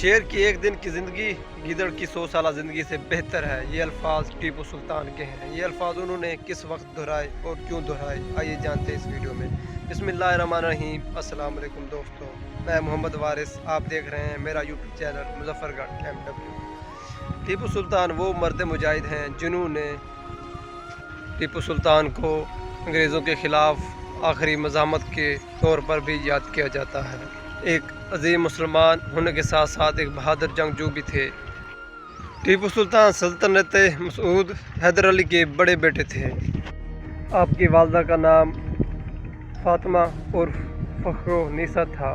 शेर की एक दिन की ज़िंदगी गीदड़ की 100 साल ज़िंदगी से बेहतर है। ये अल्फाज टीपू सुल्तान के हैं। ये अल्फाज उन्होंने किस वक्त दोहराए और क्यों दोहराए, आइए जानते हैं इस वीडियो में। बिस्मिल्लाहिर्रहमानिर्रहीम। अस्सलाम वालेकुम दोस्तों, मैं मोहम्मद वारिस, आप देख रहे हैं मेरा YouTube channel Muzaffargarh MW। Tipu Sultan वो मर्द मुजाहिद हैं जिन्होंने टीपू सुल्तान को अंग्रेज़ों के ख़िलाफ़ आखिरी मज़ामत के तौर पर भी याद किया जाता है। एक अजीम मुसलमान होने के साथ साथ एक बहादुर जंगजू भी थे। टीपू सुल्तान सल्तनत मसूद हैदर अली के बड़े बेटे थे। आपकी वालदा का नाम फातिमा उर्फ फ़ख्रुन्निसा था,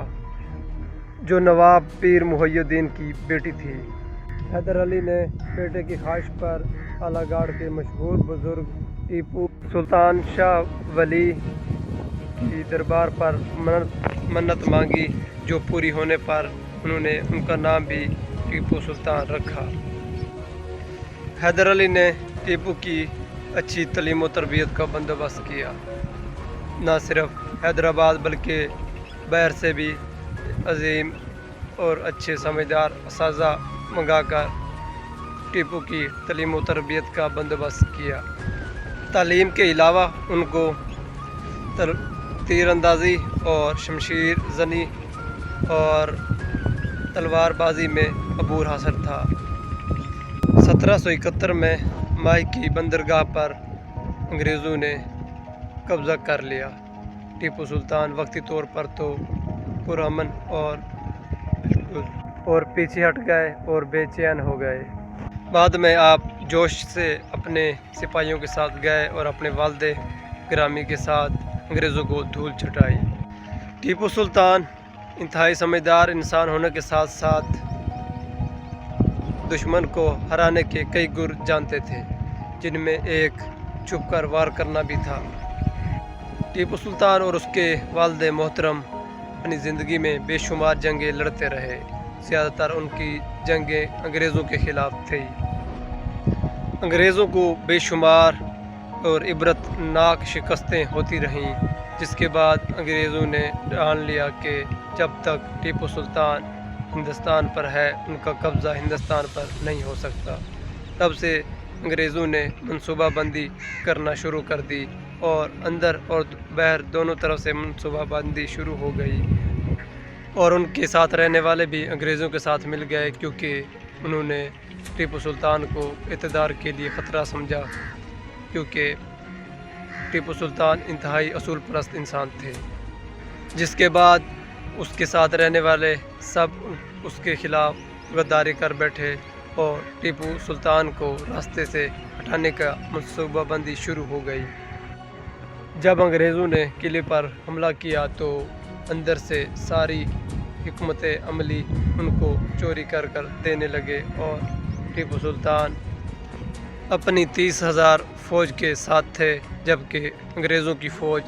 जो नवाब पीर मुहियुद्दीन की बेटी थी। हैदर अली ने बेटे की ख्वाहिश पर आलागढ़ के मशहूर बुज़ुर्ग टीपू सुल्तान शाह वली की दरबार पर मन्नत मांगी, जो पूरी होने पर उन्होंने उनका नाम भी टीपू सुल्तान रखा। हैदर अली ने टीपू की अच्छी तालीम और तरबियत का बंदोबस्त किया। न सिर्फ हैदराबाद बल्कि बाहर से भी अजीम और अच्छे समझदार असातिज़ा मंगाकर टीपू की तालीम और तरबियत का बंदोबस्त किया। तालीम के अलावा उनको तीरंदाजी और शमशीर जनी और तलवारबाजी में अबूर हासिल था। 1771 में माई की बंदरगाह पर अंग्रेज़ों ने कब्ज़ा कर लिया। टीपू सुल्तान वक्ती तौर पर तो पुरअमन और पीछे हट गए और बेचैन हो गए। बाद में आप जोश से अपने सिपाहियों के साथ गए और अपने वालिद गिरामी के साथ अंग्रेज़ों को धूल चटाई। टीपू सुल्तान इंतहाई समझदार इंसान होने के साथ साथ दुश्मन को हराने के कई गुर जानते थे, जिनमें एक छुप कर वार करना भी था। टीपू सुल्तान और उसके वालिद मोहतरम अपनी ज़िंदगी में बेशुमार जंगें लड़ते रहे। ज़्यादातर उनकी जंगें अंग्रेज़ों के ख़िलाफ़ थी। अंग्रेज़ों को बेशुमार और इबरतनाक शिकस्तें होती रहीं, जिसके बाद अंग्रेज़ों ने ठान लिया कि जब तक टीपू सुल्तान हिंदुस्तान पर है, उनका कब्ज़ा हिंदुस्तान पर नहीं हो सकता। तब से अंग्रेज़ों ने मनसूबाबंदी करना शुरू कर दी और अंदर और बाहर दोनों तरफ से मनसूबाबंदी शुरू हो गई, और उनके साथ रहने वाले भी अंग्रेज़ों के साथ मिल गए, क्योंकि उन्होंने टीपू सुल्तान को इक़्तिदार के लिए ख़तरा समझा, क्योंकि टीपू सुल्तान इंतहाई असूल परस्त इंसान थे। जिसके बाद उसके साथ रहने वाले सब उसके ख़िलाफ़ गद्दारी कर बैठे और टीपू सुल्तान को रास्ते से हटाने का मनसूबाबंदी शुरू हो गई। जब अंग्रेज़ों ने किले पर हमला किया तो अंदर से सारी हिकमत अमली उनको चोरी कर कर देने लगे, और टीपू सुल्तान अपनी 30,000 फ़ौज के साथ थे, जबकि अंग्रेज़ों की फ़ौज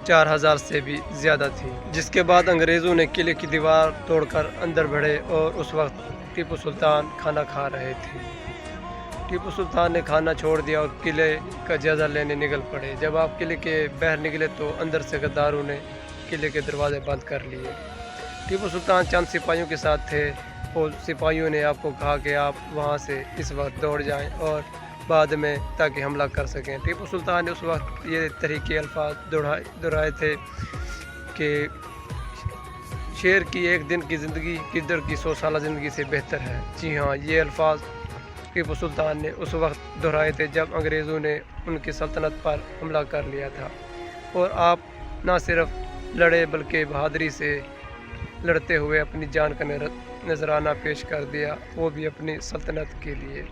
4,000 से भी ज़्यादा थी। जिसके बाद अंग्रेज़ों ने किले की दीवार तोड़कर अंदर बढ़े, और उस वक्त टीपू सुल्तान खाना खा रहे थे। टीपू सुल्तान ने खाना छोड़ दिया और किले का जायज़ा लेने निकल पड़े। जब आप किले के बाहर निकले तो अंदर से गद्दारों ने किले के दरवाजे बंद कर लिए। टीपू सुल्तान चंद सिपाहियों के साथ थे, और सिपाहियों ने आपको कहा कि आप वहाँ से इस वक्त दौड़ जाएं और बाद में ताकि हमला कर सकें। टीपू सुल्तान ने उस वक्त ये तरीके अल्फाज दोहराए थे कि शेर की एक दिन की ज़िंदगी गिद्दड़ की 100 साल ज़िंदगी से बेहतर है। जी हाँ, ये अल्फाज टीपू सुल्तान ने उस वक्त दोहराए थे जब अंग्रेज़ों ने उनकी सल्तनत पर हमला कर लिया था। और आप ना सिर्फ लड़े बल्कि बहादुरी से लड़ते हुए अपनी जान का नजराना पेश कर दिया, वो भी अपनी सल्तनत के लिए।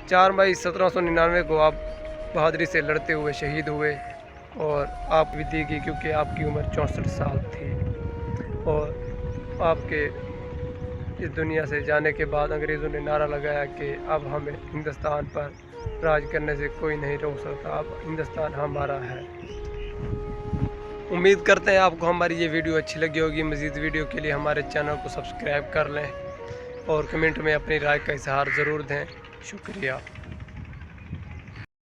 4 मई 1799 को आप बहादुरी से लड़ते हुए शहीद हुए, और आप भी दी गई क्योंकि आपकी उम्र 64 साल थी। और आपके इस दुनिया से जाने के बाद अंग्रेज़ों ने नारा लगाया कि अब हमें हिंदुस्तान पर राज करने से कोई नहीं रोक सकता, अब हिंदुस्तान हमारा है। उम्मीद करते हैं आपको हमारी ये वीडियो अच्छी लगी होगी। मज़ीद वीडियो के लिए हमारे चैनल को सब्सक्राइब कर लें और कमेंट में अपनी राय का इजहार ज़रूर दें। शुक्रिया।